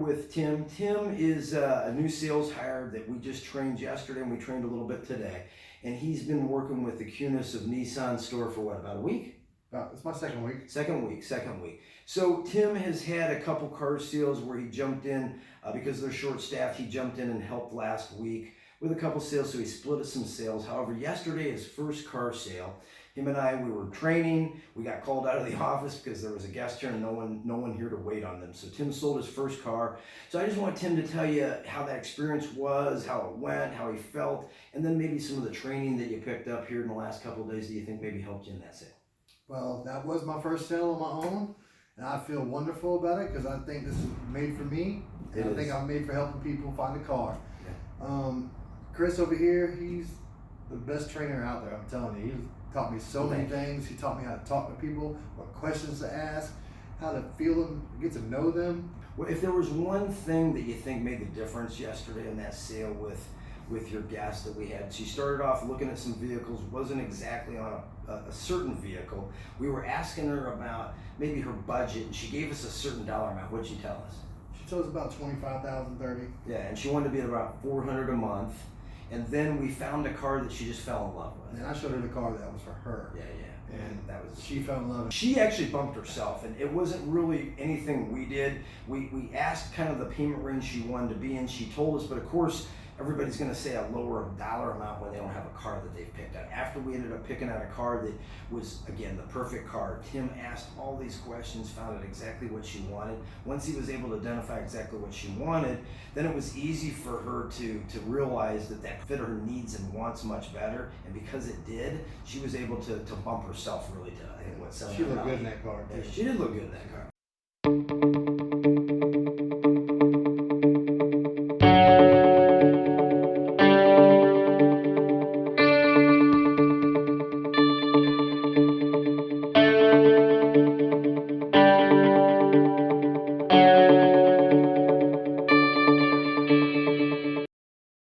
with Tim. Tim is a new sales hire that we just trained yesterday, and we trained a little bit today. And he's been working with the Cunis of Nissan store for what, about a week? It's my second week. Second week. So Tim has had a couple car sales where he jumped in because they're short staffed. He jumped in and helped last week with a couple sales, so he split us some sales. However, yesterday, his first car sale, him and I, we were training. We got called out of the office because there was a guest here and no one here to wait on them. So Tim sold his first car. So I just want Tim to tell you how that experience was, how it went, how he felt, and then maybe some of the training that you picked up here in the last couple of days that you think maybe helped you in that sale. Well, that was my first sale on my own, and I feel wonderful about it because I think this is made for me. And I think I'm made for helping people find a car. Yeah. Chris over here, he's the best trainer out there, I'm telling you. He's taught me so many things. He taught me how to talk to people, what questions to ask, how to feel them, get to know them. Well, if there was one thing that you think made the difference yesterday in that sale with your guest that we had, she started off looking at some vehicles, wasn't exactly on a certain vehicle. We were asking her about maybe her budget, and she gave us a certain dollar amount. What'd she tell us? She told us about $25,000, $30,000. Yeah, and she wanted to be at about $400 a month. And then we found a car that she just fell in love with. And I showed her the car that was for her. Yeah. And that was, she fell in love. She actually bumped herself, and it wasn't really anything we did. We asked kind of the payment range she wanted to be in. She told us, but of course, everybody's going to say a lower dollar amount when they don't have a car that they've picked out. After we ended up picking out a car that was, again, the perfect car, Tim asked all these questions, found out exactly what she wanted. Once he was able to identify exactly what she wanted, then it was easy for her to realize that fit her needs and wants much better. And because it did, she was able to bump herself really to, I think, what, $700. She looked good in that car. Yeah, she did look good in that car.